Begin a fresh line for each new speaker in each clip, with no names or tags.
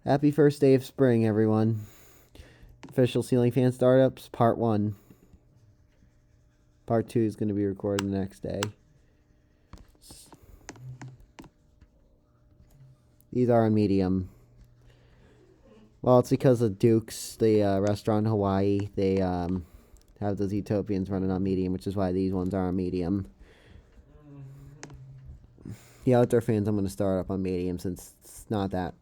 Happy first day of spring, everyone. Official ceiling fan startups, part 1. Part 2 is going to be recorded the next day. These are on medium. Well, it's because of Duke's, the restaurant in Hawaii. They have those Utopians running on medium, which is why these ones are on medium. The outdoor fans I'm going to start up on medium since it's not that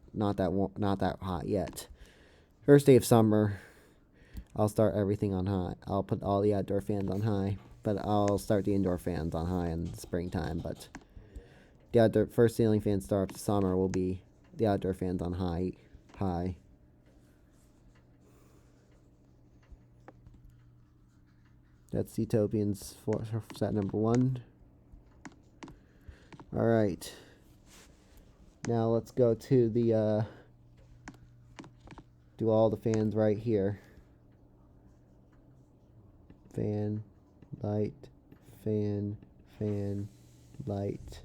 hot yet. First day of summer, I'll start everything on high. I'll put all the outdoor fans on high, but I'll start the indoor fans on high in the springtime. But the outdoor first ceiling fan start of summer will be the outdoor fans on high. That's Utopians for set number 1. Alright. Now let's go to the do all the fans right here. Fan, light, fan, light.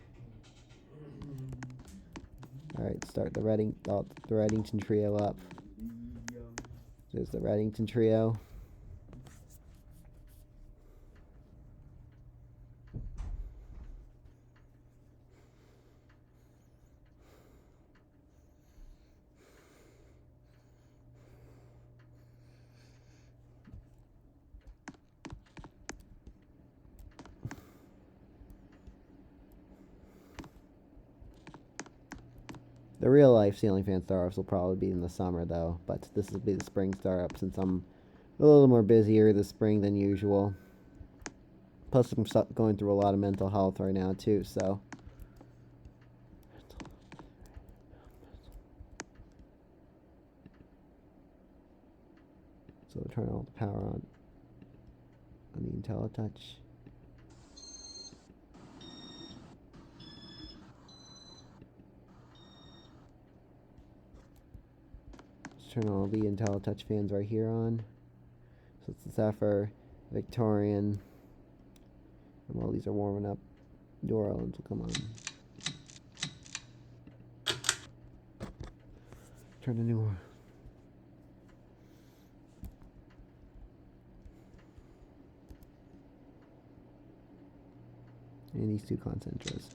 Alright, start the Reddington trio up. There's the Reddington trio. The real life ceiling fan startups will probably be in the summer though, but this will be the spring startup since I'm a little more busier this spring than usual. Plus I'm going through a lot of mental health right now too, so. So we'll turn all the power on the IntelliTouch. Turn all the IntelliTouch fans right here on. So it's the Zephyr, Victorian, and while these are warming up, New Orleans will come on. Turn to New Orleans. And these two concentras.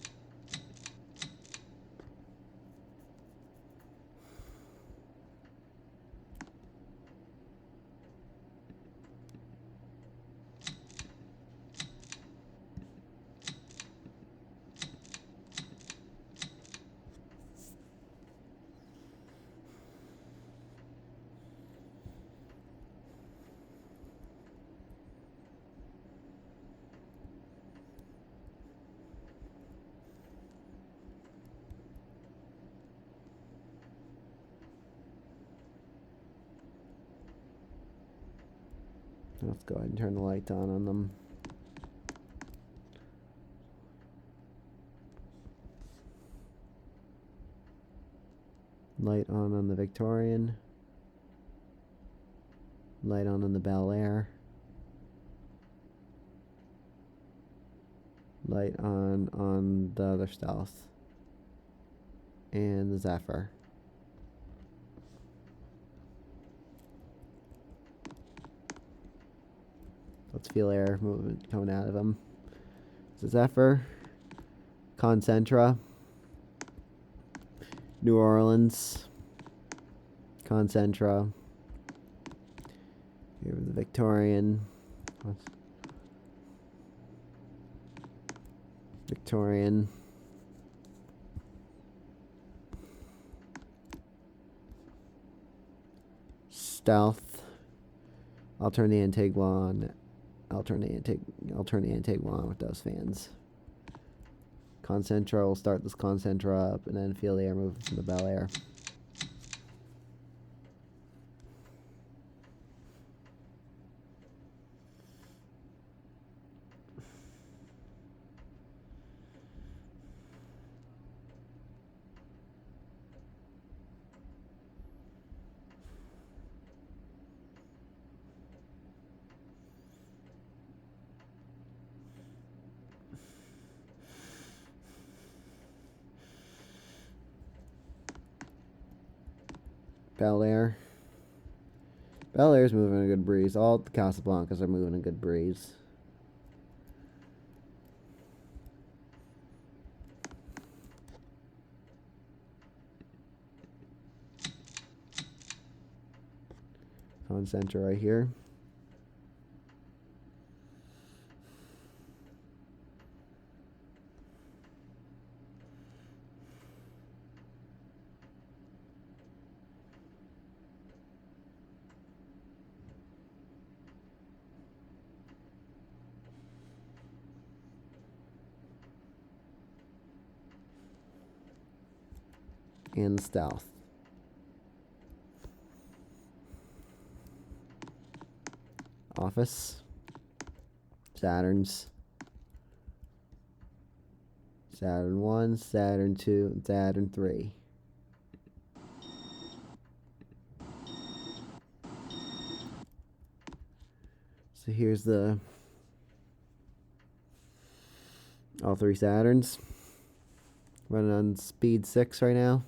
Let's go ahead and turn the lights on them. Light on the Victorian. Light on the Bel Air. Light on the other Stealth. And the Zephyr. Let's feel air movement coming out of them. The Zephyr, Concentra, New Orleans, Concentra. Here the Victorian, Stealth. I'll turn the Antigua on. I'll turn the Antigua on with those fans. Concentra will start this Concentra up and then feel the air move from the Bel Air. Bel Air. Bel Air's moving a good breeze. All the Casablancas are moving a good breeze. Concentra right here. And Stealth. Office. Saturns. Saturn 1, Saturn 2, and Saturn 3. So here's the all 3 Saturns. Running on speed 6 right now.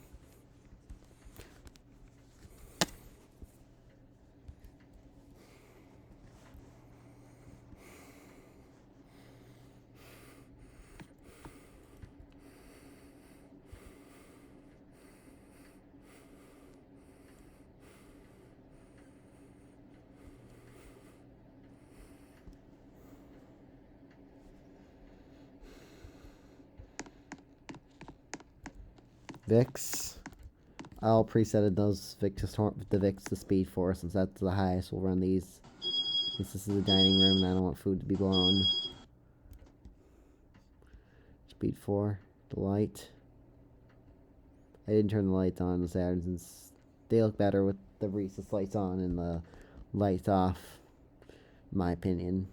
VIX. I'll preset those the VIX to speed 4 since that's the highest. We'll run these since this is a dining room and I don't want food to be blown. Speed 4. The light. I didn't turn the lights on the Saturn since they look better with the recessed lights on and the lights off, in my opinion.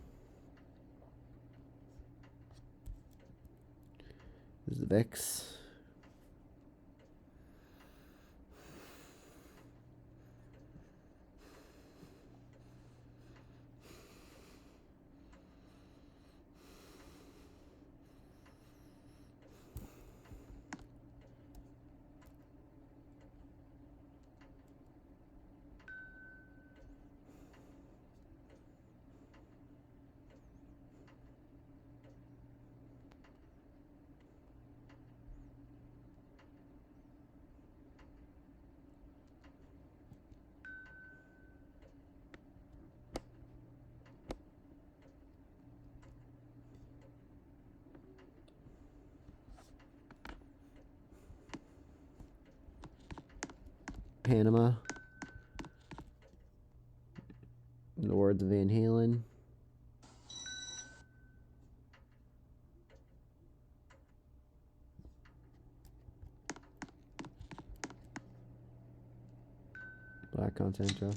This is the VIX. Panama. In the words of Van Halen. Black Concentra.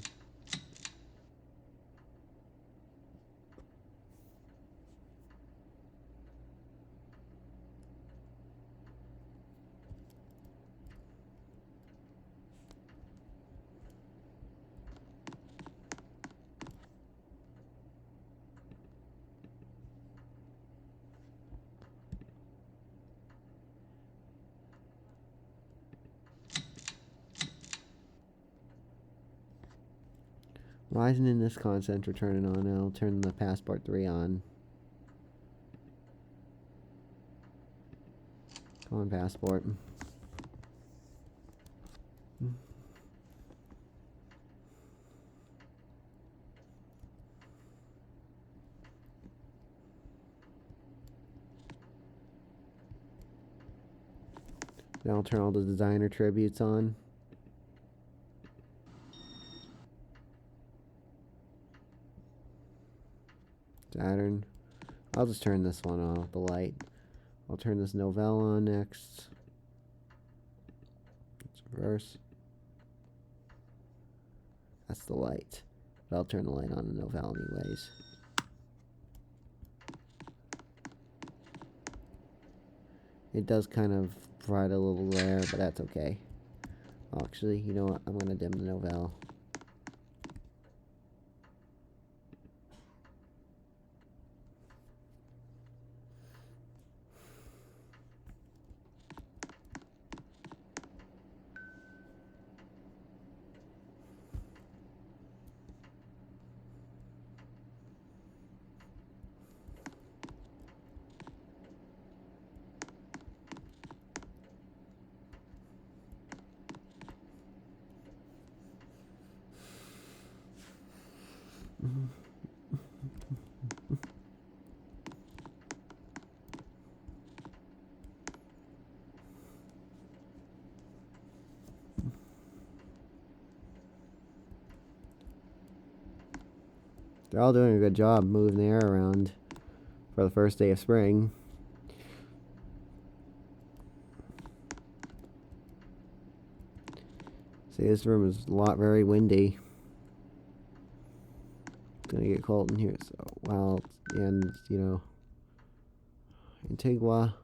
Why isn't in this Concentra turning on? I'll turn the Passport 3 on. Come on, Passport. Then I'll turn all the designer tributes on. Saturn. I'll just turn this one off, the light. I'll turn this Novell on next. Let's reverse. That's the light. But I'll turn the light on the Novell anyways. It does kind of provide a little glare, but that's okay. Actually, you know what? I'm going to dim the Novell. They're all doing a good job moving the air around for the first day of spring. See, this room is very windy. It's gonna get cold in here, so well, and you know, Antigua.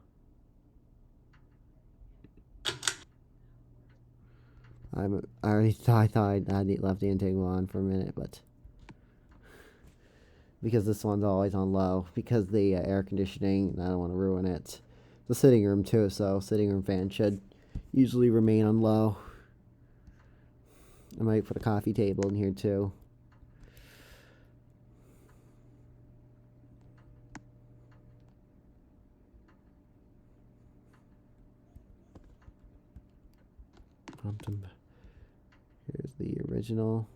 I thought I'd left Antigua on for a minute, but because this one's always on low because the air conditioning, and I don't want to ruin it. The sitting room too, so sitting room fan should usually remain on low. I might put a coffee table in here too. Here's the original.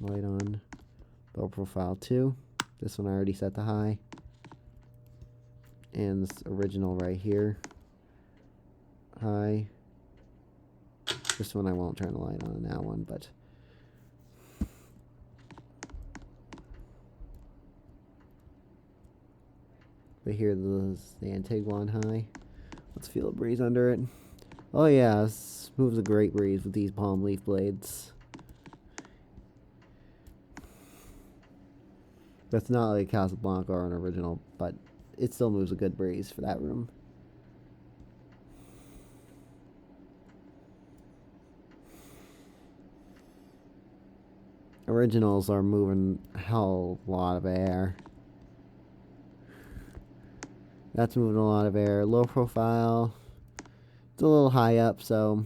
Light on. Low profile 2. This one I already set the high. And this original right here. High. This one I won't turn the light on that one, but here is the Antigua high. Let's feel a breeze under it. Oh yeah, this moves a great breeze with these palm leaf blades. That's not like Casablanca or an original, but it still moves a good breeze for that room. Originals are moving a hell of a lot of air. That's moving a lot of air. Low profile. It's a little high up, so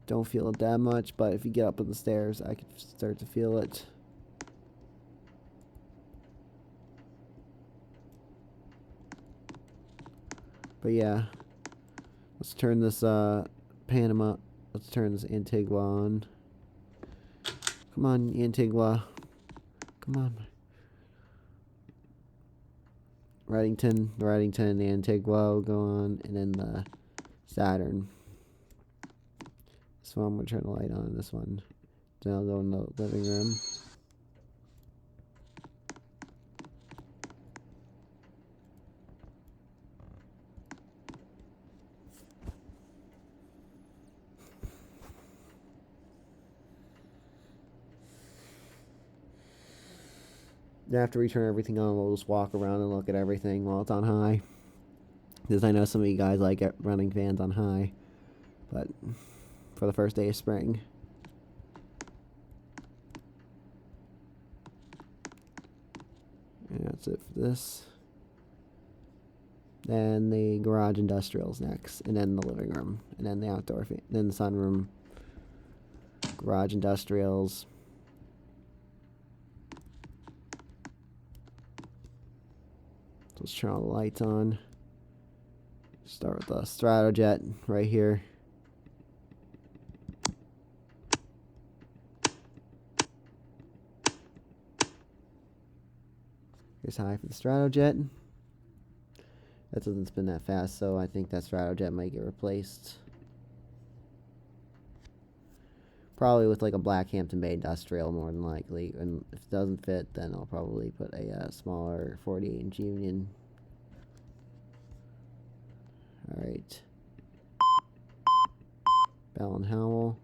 don't feel it that much, but if you get up on the stairs, I can start to feel it. But yeah, let's turn this Panama, let's turn this Antigua on. Come on, Antigua. Come on. The Reddington and the Antigua will go on, and then the Saturn. This one I'm going to turn the light on, this one. Then I'll go in the living room. After we turn everything on, we'll just walk around and look at everything while it's on high. Because I know some of you guys like running fans on high. But for the first day of spring. And that's it for this. Then the garage industrials next. And then the living room. And then the outdoor fan. Then the sunroom. Garage industrials. Let's turn all the lights on. Start with the Stratojet right here. Here's high for the Stratojet. That doesn't spin that fast, so I think that Stratojet might get replaced. Probably with like a Blackhampton Bay Industrial more than likely. And if it doesn't fit, then I'll probably put a smaller 48-inch Union. Alright. Bell and Howell.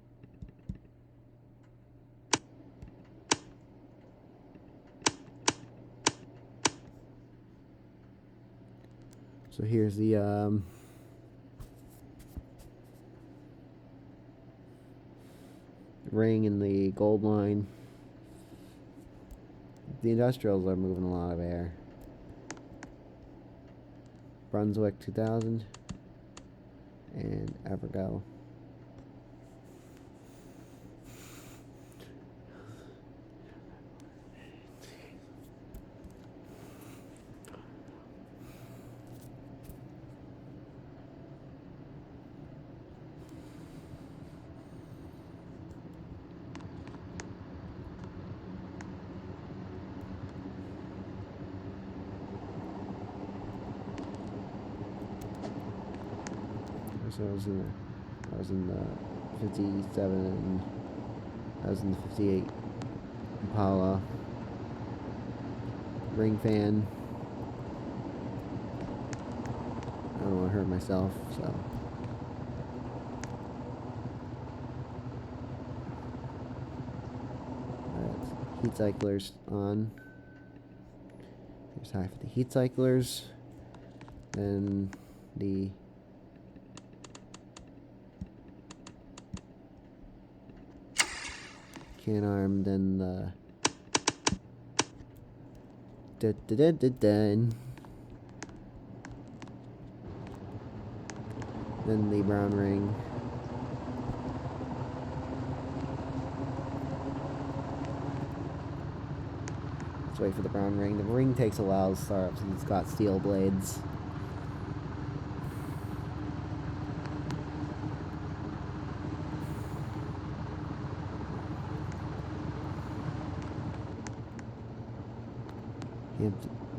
So here's the ring and the gold line. The industrials are moving a lot of air. Brunswick 2000 and Evergo. So I was gonna I was in the 57. I was in the 58 Impala. Ring fan. I don't want to hurt myself, so. Alright, heat cyclers on. Here's high for the heat cyclers. Then the can arm, then the then the brown ring. Let's wait for the brown ring. The ring takes a while to start up since it's got steel blades.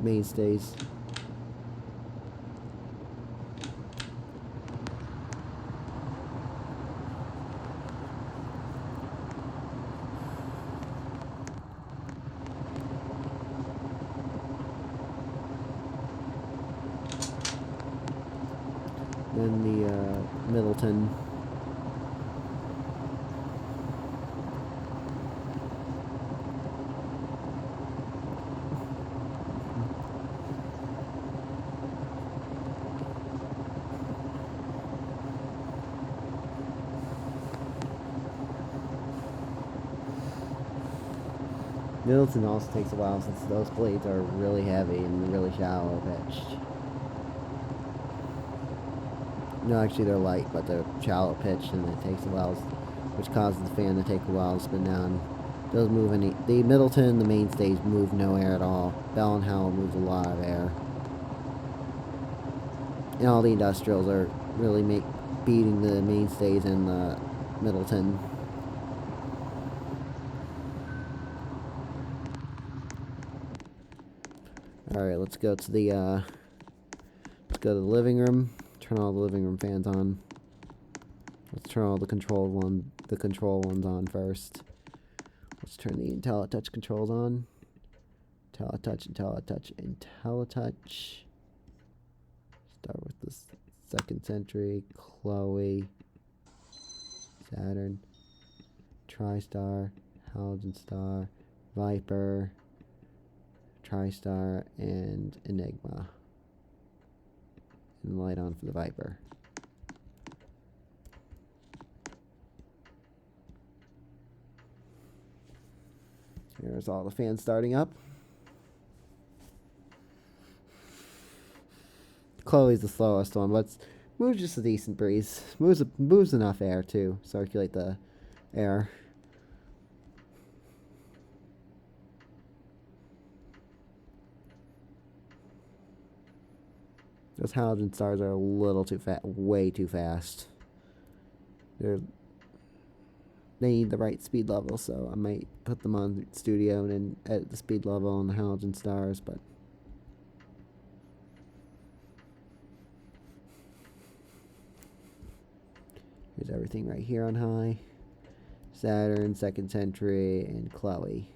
Mainstays. Then the Middleton. Middleton also takes a while since those blades are really heavy and really shallow pitched. No, actually they're light, but they're shallow pitched and it takes a while, which causes the fan to take a while to spin down. Doesn't move any. The Middleton, the mainstays move no air at all. Bell and Howell moves a lot of air. And all the industrials are really beating the mainstays and the Middleton. Alright, let's go to the living room. Turn all the living room fans on. Let's turn all the control ones on first. Let's turn the IntelliTouch controls on. IntelliTouch. Start with the second century, Chloe, Saturn, TriStar, Halogen Star, Viper, TriStar, and Enigma. And light on for the Viper. Here's all the fans starting up. Chloe's the slowest one, but moves just a decent breeze. Moves enough air to circulate the air. Those halogen stars are a little too fast, way too fast. They need the right speed level, so I might put them on studio and then edit the speed level on the halogen stars, but here's everything right here on high. Saturn, second century, and Chloe.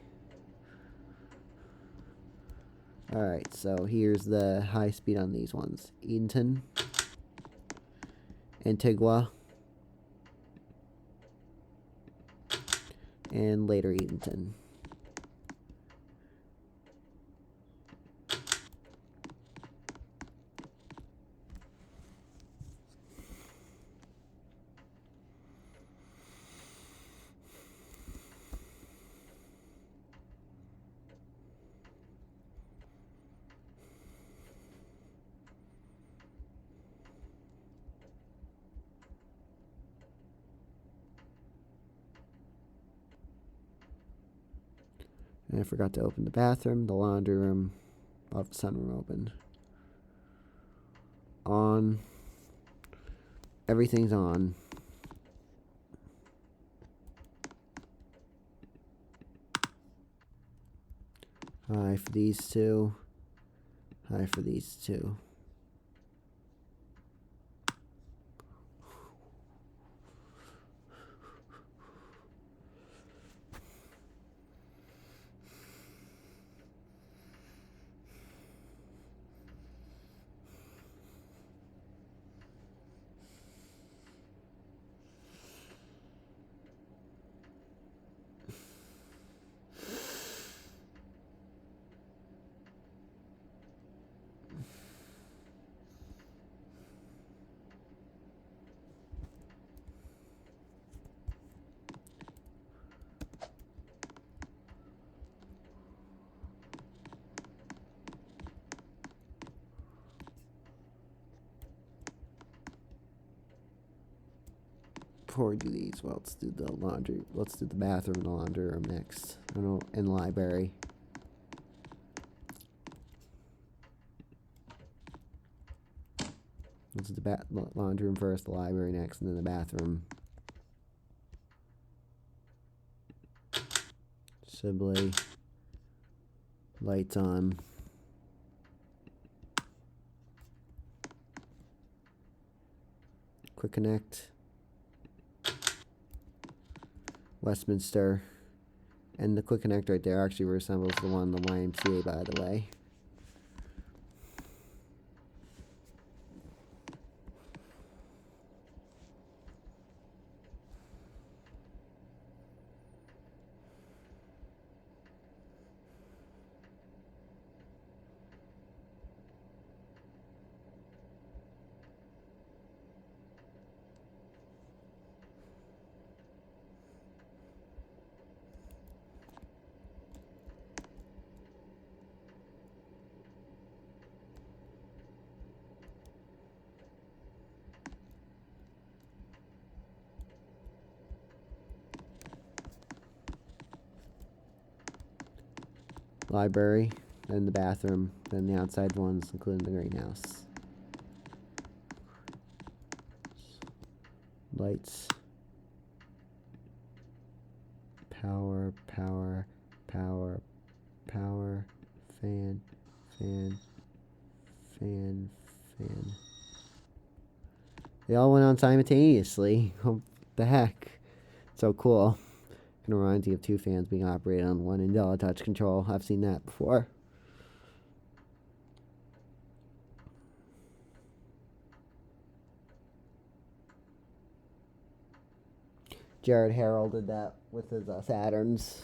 Alright, so here's the high speed on these ones. Edenton, Antigua, and later Edenton. And I forgot to open the bathroom, the laundry room, left the sunroom open. On. Everything's on. High for these two. High for these two. before we do these, well, let's do the laundry. Let's do the bathroom and the laundry room next. And the library. Let's do the laundry room first, the library next, and then the bathroom. Sibley. Lights on. Quick connect. Westminster. And the quick connect right there actually resembles the one in the YMCA, by the way. Library, then the bathroom, then the outside ones, including the greenhouse. Lights. Power, power, power, power, fan, fan, fan, fan. They all went on simultaneously. What the heck? So cool. Kind of reminds me of two fans being operated on one IntelliTouch control. I've seen that before. Jared Harrell did that with his Saturns.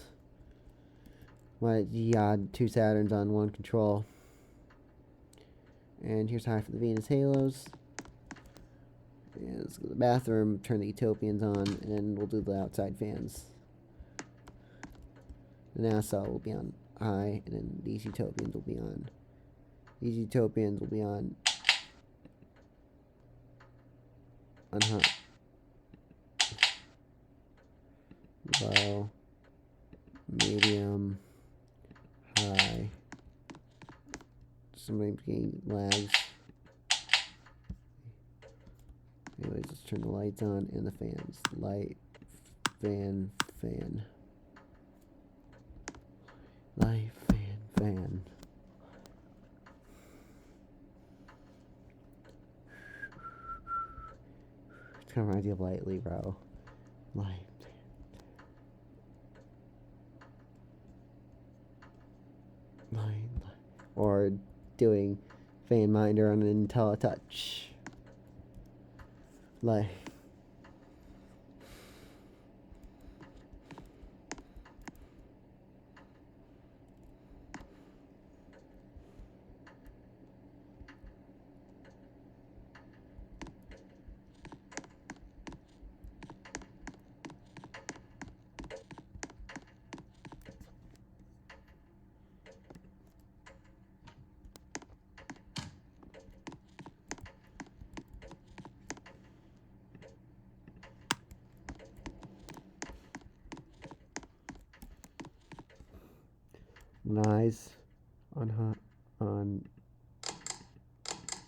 He had two Saturns on one control. And here's high for the Venus Halos. And let's go to the bathroom, turn the Utopians on, and then we'll do the outside fans. The NASA will be on high, and then these Utopians will be on. These Utopians will be on high. Low, medium, high. Somebody getting lags. Anyways, let's turn the lights on and the fans. Light, fan, fan. Light, fan, fan. It's kind of reminds me of Lightly, bro. Light. Or doing fan minder on an IntelliTouch. Like, eyes on high, on.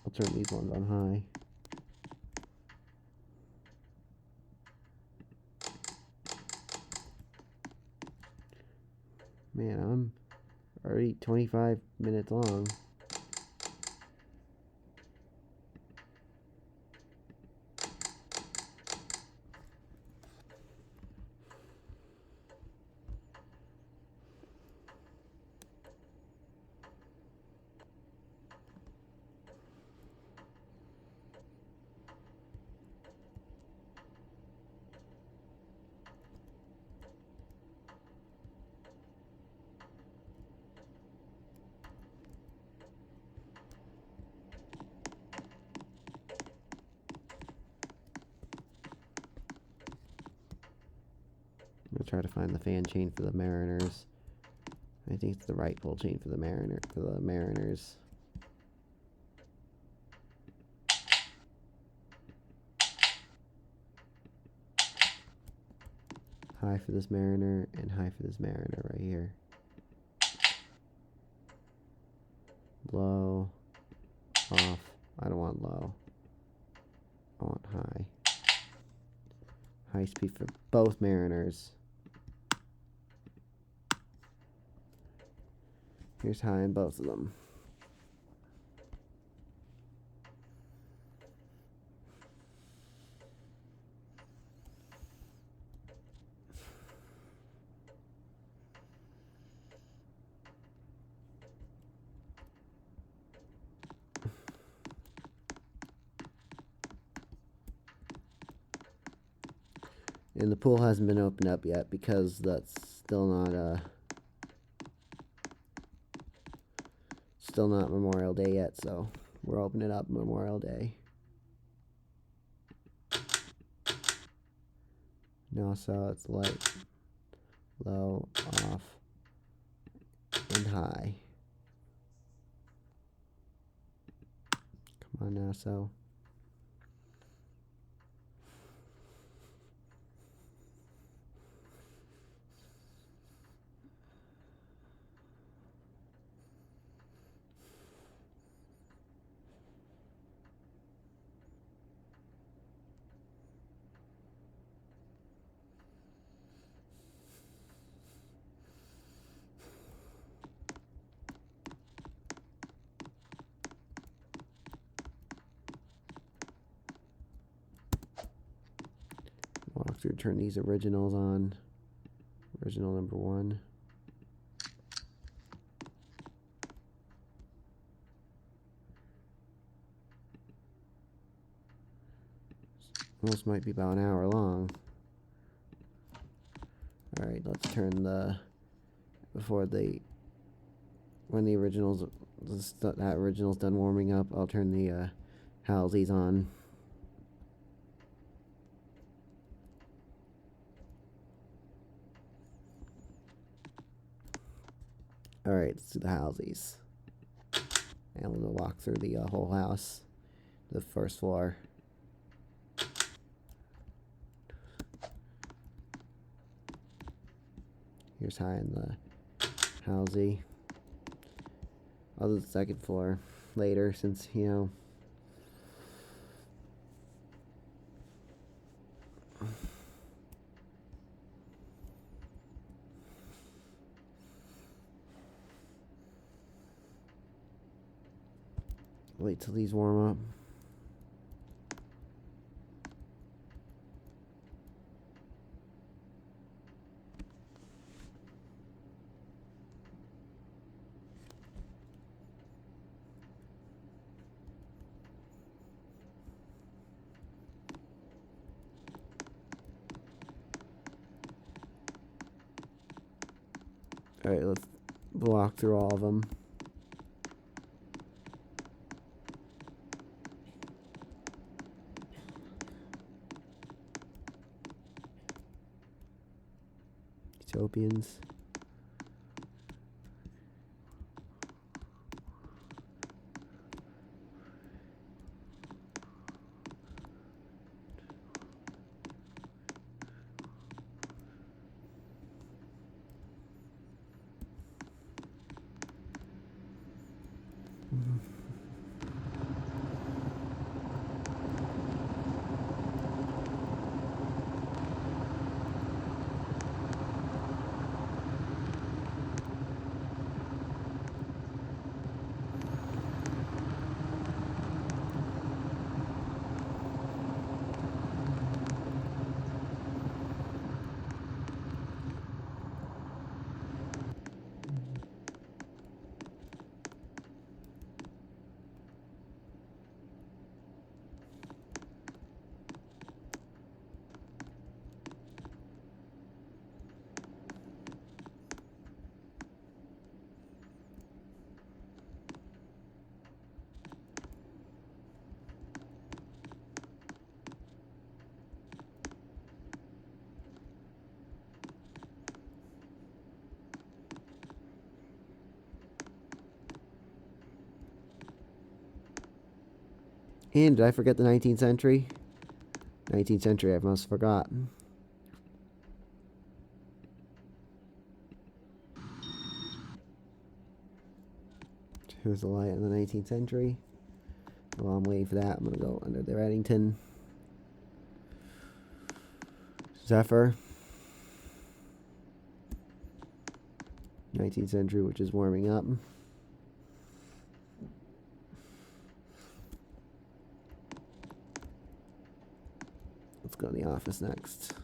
I'll turn these ones on high. Man, I'm already 25 minutes long. I'm gonna try to find the fan chain for the Mariners. I think it's the right pole chain for the Mariners. High for this Mariner and high for this Mariner right here. Low, off. I don't want low. I want high. High speed for both Mariners. Here's high in both of them. And the pool hasn't been opened up yet because that's still not Memorial Day yet, so we're opening it up Memorial Day. No, so it's light, low, off, and high. Come on now, so. Walk through, turn these originals on. Original number 1. Almost might be about an hour long. Alright, let's turn when the originals, that original's done warming up, I'll turn the Housies on. Alright, let's do the Housies. And I'm going to walk through the whole house, the first floor. Here's high in the Housie. I'll do the second floor later since, wait till these warm up. Alright, let's walk through all of them. Utopians. And did I forget the 19th century? 19th century, I must have forgotten. Here's the light in the 19th century. While I'm waiting for that, I'm going to go under the Reddington. Zephyr. 19th century, which is warming up. Let's go to the office next.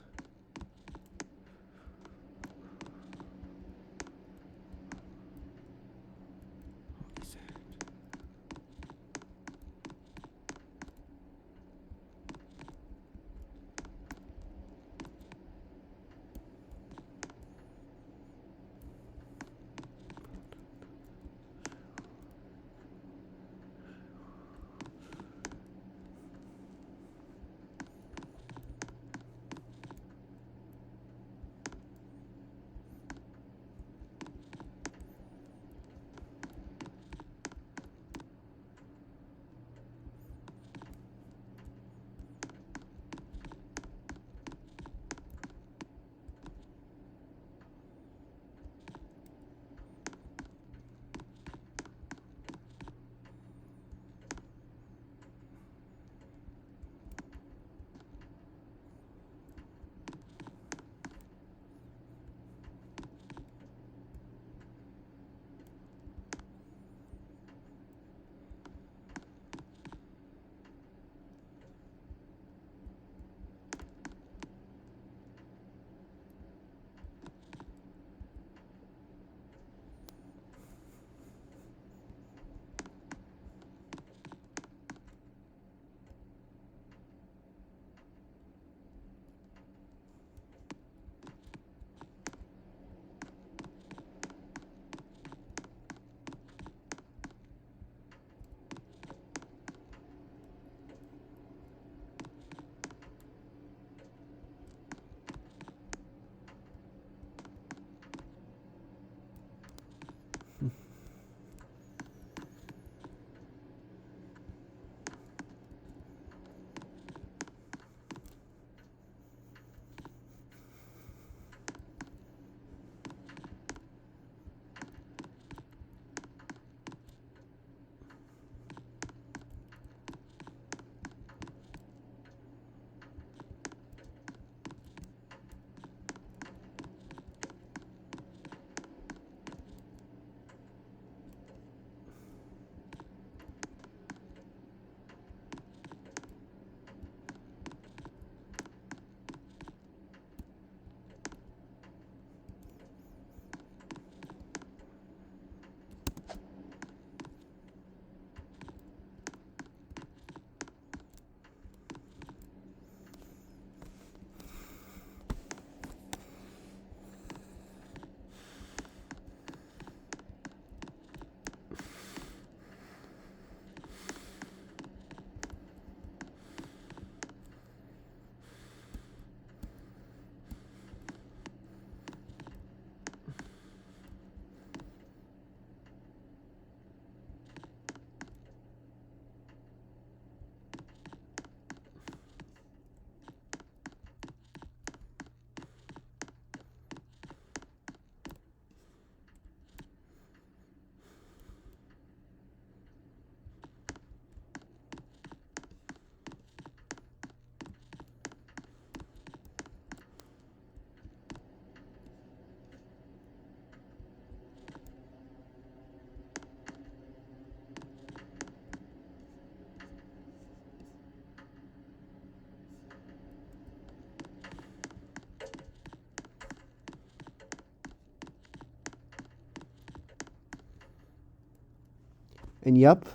And yep,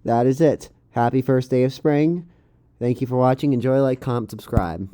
that is it. Happy first day of spring. Thank you for watching. Enjoy, like, comment, subscribe.